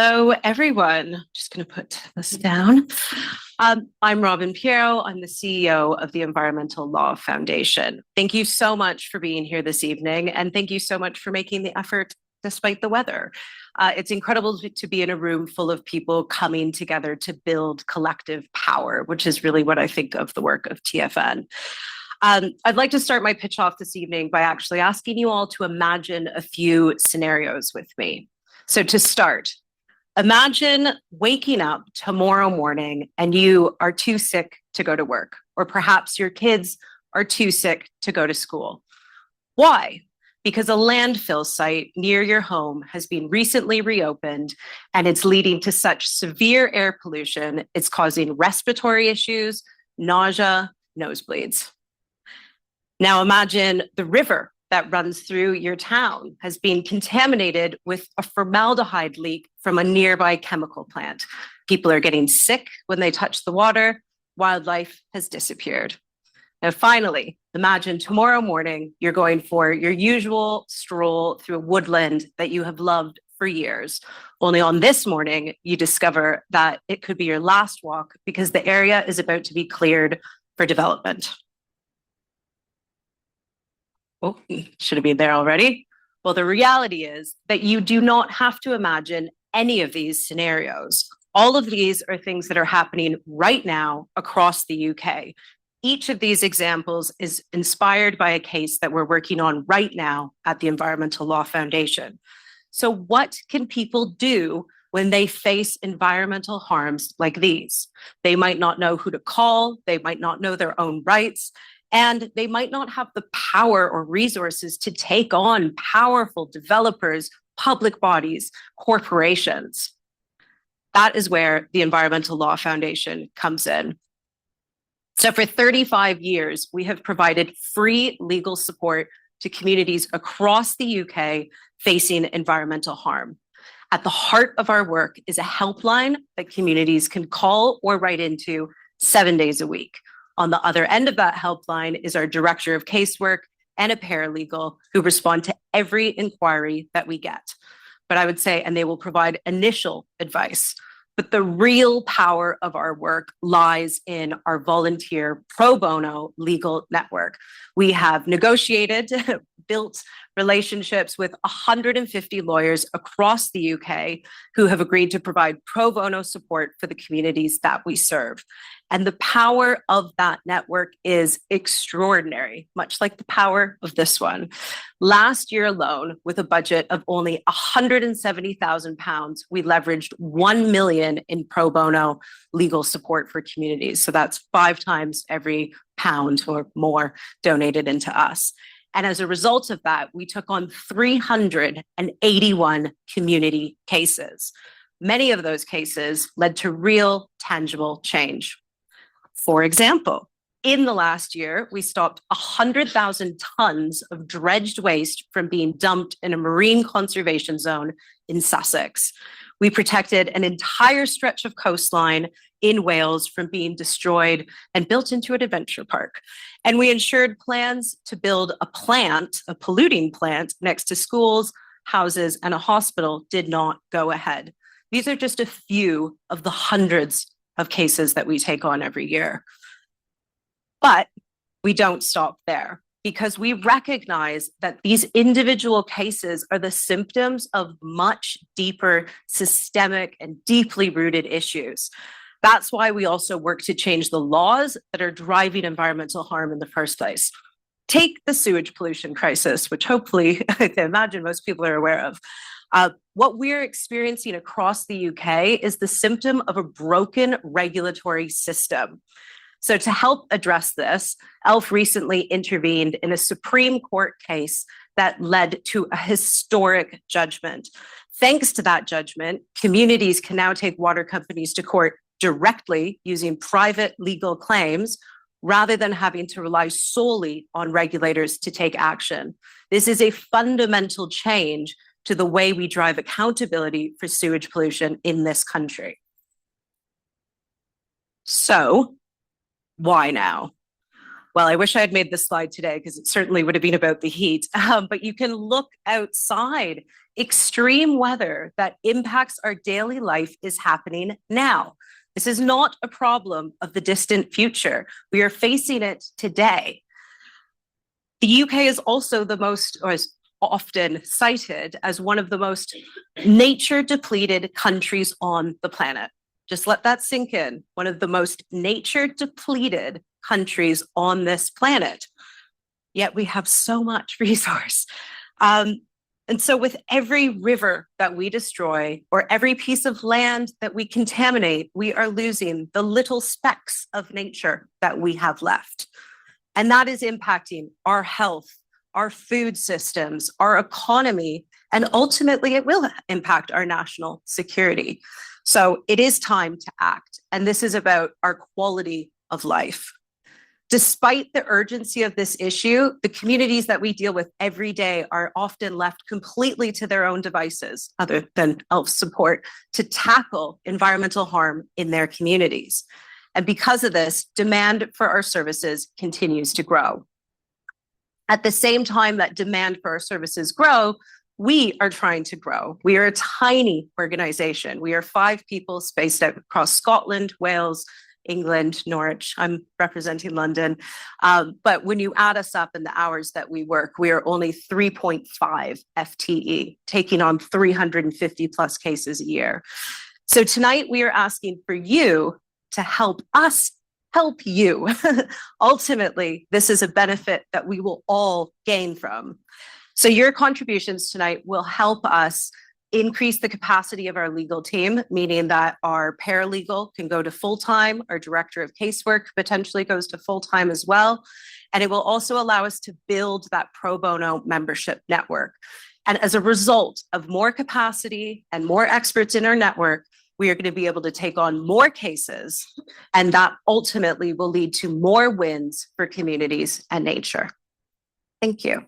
Hello, everyone. Just going to put this down. I'm Robin Piero. I'm the CEO of the Environmental Law Foundation. Thank you so much for being here this evening, and thank you so much for making the effort despite the weather. It's incredible to be in a room full of people coming together to build collective power, which is really what I think of the work of TFN. I'd like to start my pitch off this evening by actually asking you all to imagine a few scenarios with me. So to start, imagine waking up tomorrow morning and you are too sick to go to work, or perhaps your kids are too sick to go to school. Why? Because a landfill site near your home has been recently reopened and it's leading to such severe air pollution, it's causing respiratory issues, nausea, nosebleeds. Now imagine the river that runs through your town has been contaminated with a formaldehyde leak from a nearby chemical plant. People are getting sick when they touch the water. Wildlife has disappeared. Now, finally, imagine tomorrow morning you're going for your usual stroll through a woodland that you have loved for years. Only on this morning, you discover that it could be your last walk because the area is about to be cleared for development. Oh, should have been there already. Well, the reality is that you do not have to imagine any of these scenarios. All of these are things that are happening right now across the UK. Each of these examples is inspired by a case that we're working on right now at the Environmental Law Foundation. So what can people do when they face environmental harms like these? They might not know who to call, they might not know their own rights, and they might not have the power or resources to take on powerful developers, public bodies, corporations. That is where the Environmental Law Foundation comes in. So for 35 years, we have provided free legal support to communities across the UK facing environmental harm. At the heart of our work is a helpline that communities can call or write into 7 days a week. On the other end of that helpline is our director of casework and a paralegal who respond to every inquiry that we get. But I would say, and they will provide initial advice. But the real power of our work lies in our volunteer pro bono legal network. We have negotiated, built relationships with 150 lawyers across the UK who have agreed to provide pro bono support for the communities that we serve. And the power of that network is extraordinary, much like the power of this one. Last year alone, with a budget of only £170,000, we leveraged 1 million in pro bono legal support for communities. So that's 5 times every pound or more donated into us. And as a result of that, we took on 381 community cases. Many of those cases led to real, tangible change. For example, in the last year, we stopped 100,000 tons of dredged waste from being dumped in a marine conservation zone in Sussex. We protected an entire stretch of coastline in Wales from being destroyed and built into an adventure park. And we ensured plans to build a polluting plant next to schools, houses, and a hospital did not go ahead. These are just a few of the hundreds of cases that we take on every year. But we don't stop there because we recognize that these individual cases are the symptoms of much deeper systemic and deeply rooted issues. That's why we also work to change the laws that are driving environmental harm in the first place. Take the sewage pollution crisis, which hopefully I can imagine most people are aware of. What we're experiencing across the UK is the symptom of a broken regulatory system. So to help address this, ELF recently intervened in a Supreme Court case that led to a historic judgment. Thanks to that judgment, communities can now take water companies to court directly using private legal claims rather than having to rely solely on regulators to take action. This is a fundamental change to the way we drive accountability for sewage pollution in this country. So, why now? Well, I wish I had made this slide today because it certainly would have been about the heat, but you can look outside Extreme weather that impacts our daily life is happening now. This is not a problem of the distant future. We are facing it today. The UK is also the most, or is often cited as one of the most nature depleted countries on the planet. Just let that sink in. One of the most nature depleted countries on this planet. Yet we have so much resource. And so with every river that we destroy or every piece of land that we contaminate, we are losing the little specks of nature that we have left. And that is impacting our health, our food systems, our economy, and ultimately it will impact our national security. So it is time to act. And this is about our quality of life. Despite the urgency of this issue, the communities that we deal with every day are often left completely to their own devices, other than ELF support, to tackle environmental harm in their communities. And because of this, demand for our services continues to grow. At the same time that demand for our services grow, we are trying to grow. We are a tiny organization. We are 5 people spaced out across Scotland, Wales, England, Norwich. I'm representing London. But when you add us up in the hours that we work, we are only 3.5 FTE, taking on 350 plus cases a year. So tonight we are asking for you to help us help you. Ultimately, this is a benefit that we will all gain from. So your contributions tonight will help us increase the capacity of our legal team, meaning that our paralegal can go to full-time, our director of casework potentially goes to full-time as well. And it will also allow us to build that pro bono membership network. And as a result of more capacity and more experts in our network, we are going to be able to take on more cases, and that ultimately will lead to more wins for communities and nature. Thank you.